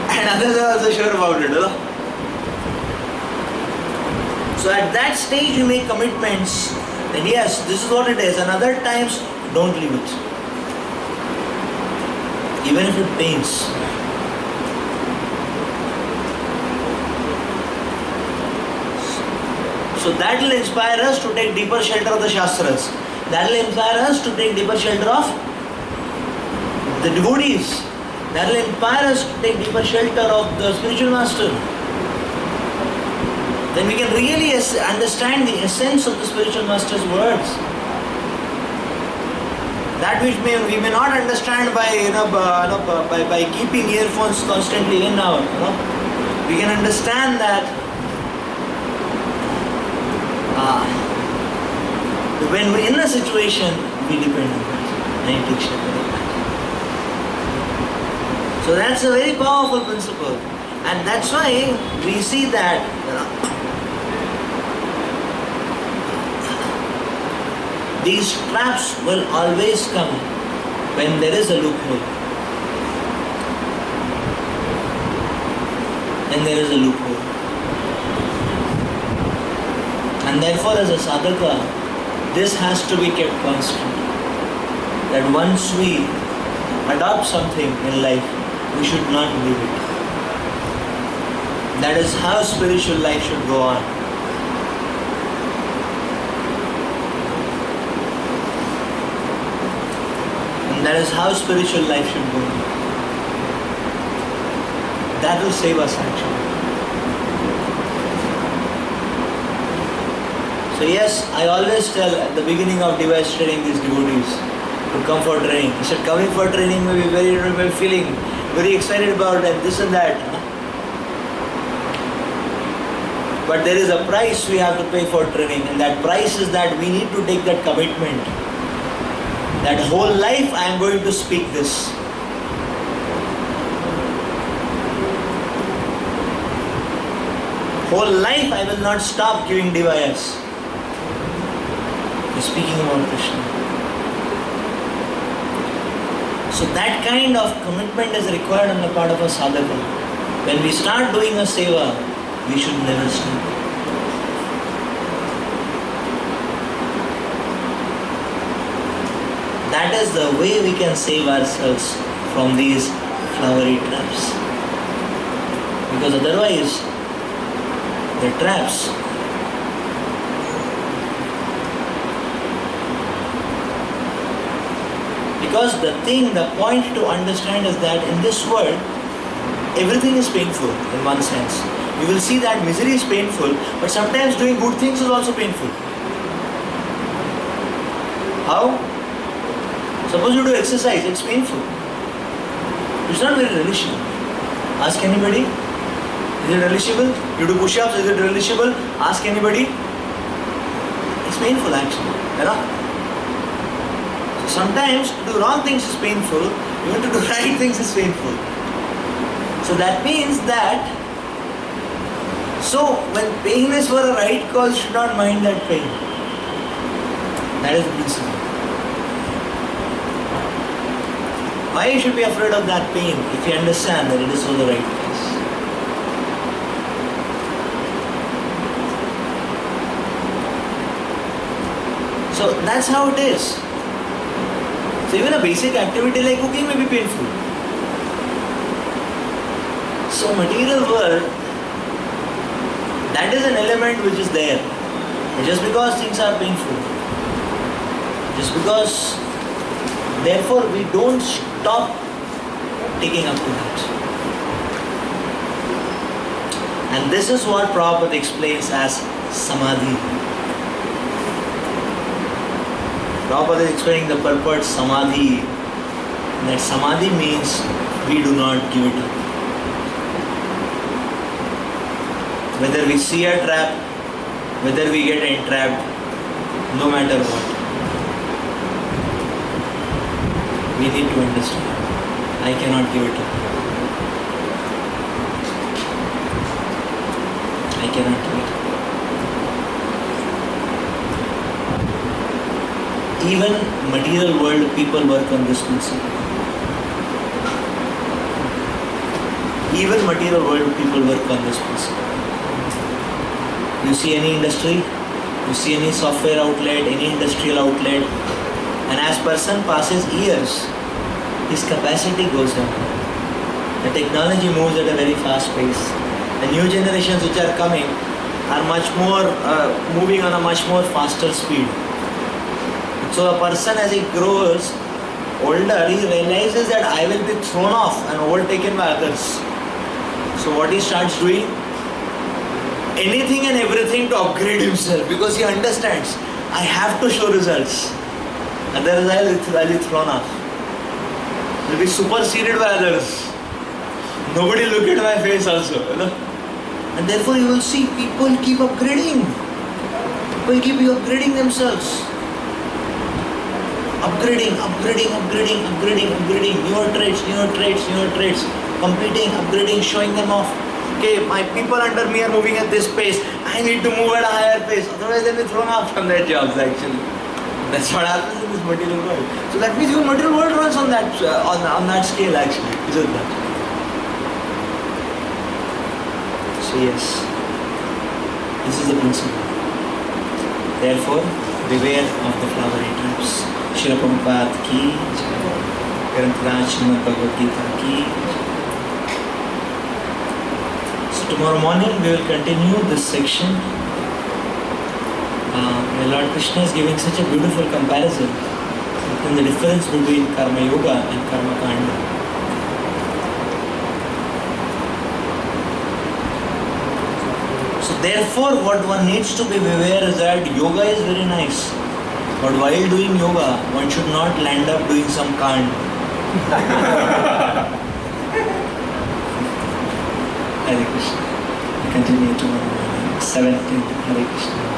[SPEAKER 1] and others are also sure about it. So at that stage you make commitments, then yes, this is what it is, and other times don't leave it. Even if it pains. So that will inspire us to take deeper shelter of the Shastras. That will inspire us to take deeper shelter of the devotees. That will inspire us to take deeper shelter of the spiritual master. Then we can really understand the essence of the spiritual master's words. That which we may not understand by keeping earphones constantly in our. We can understand that. When we're in a situation, we depend on that. So that's a very powerful principle. And that's why we see that these traps will always come when there is a loophole. When there is a loophole. And therefore as a sadhaka, this has to be kept constant. That once we adopt something in life, we should not leave it. That is how spiritual life should go on. And that is how spiritual life should go on. That will save us actually. So yes, I always tell at the beginning of device training these devotees to come for training. He said coming for training may be feeling very excited about it, this and that. But there is a price we have to pay for training, and that price is that we need to take that commitment. That whole life I am going to speak this. Whole life I will not stop giving devayas. Speaking about Krishna. So that kind of commitment is required on the part of a sadhaka. When we start doing a seva, we should never stop. That is the way we can save ourselves from these flowery traps. Because otherwise, the traps because the point to understand is that in this world, everything is painful in one sense. You will see that misery is painful, but sometimes doing good things is also painful. How? Suppose you do exercise, it's painful. It's not very relishable. Ask anybody, is it relishable? You do push-ups, is it relishable? Ask anybody. It's painful actually. Right? Sometimes to do wrong things is painful, even to do right things is painful. So that means that, so when pain is for a right cause, you should not mind that pain. That is the principle. Why you should be afraid of that pain if you understand that it is for the right cause? So that's how it is. So even a basic activity like cooking may be painful. So material world, that is an element which is there. But just because things are painful, just because, therefore we don't stop taking up to that. And this is what Prabhupada explains as samadhi. Prabhupada is explaining the purport samadhi. That samadhi means we do not give it up. Whether we see a trap, whether we get entrapped, no matter what, we need to understand. I cannot give it up. I cannot give it up. Even material world people work on this principle. Even material world people work on this principle. You see any industry, you see any software outlet, any industrial outlet, and as person passes years, his capacity goes down. The technology moves at a very fast pace. The new generations which are coming are much more moving on a much more faster speed. So a person as he grows older, he realizes that I will be thrown off and overtaken by others. So what he starts doing? Anything and everything to upgrade himself, because he understands, I have to show results. Otherwise I will be thrown off. I will be superseded by others. Nobody look at my face also. You know? And therefore you will see people keep upgrading. People keep upgrading themselves. Upgrading, newer traits, competing, upgrading, showing them off. Okay, my people under me are moving at this pace. I need to move at a higher pace. Otherwise, they'll be thrown out from their jobs. Actually, that's what happens in this material world. So that means your material world runs on that on that scale. Actually, isn't that? So yes, this is the principle. Therefore, beware of the flowery traps. Srila Prabhupada ki jai. Granth Srimad Bhagavad Gita ki jai. So tomorrow morning we will continue this section. Lord Krishna is giving such a beautiful comparison between the difference between Karma Yoga and Karma Kanda. So therefore what one needs to be aware is that yoga is very nice. But while doing yoga, one should not land up doing some kand. Hare Krishna. We continue tomorrow morning, 17th. Hare Krishna.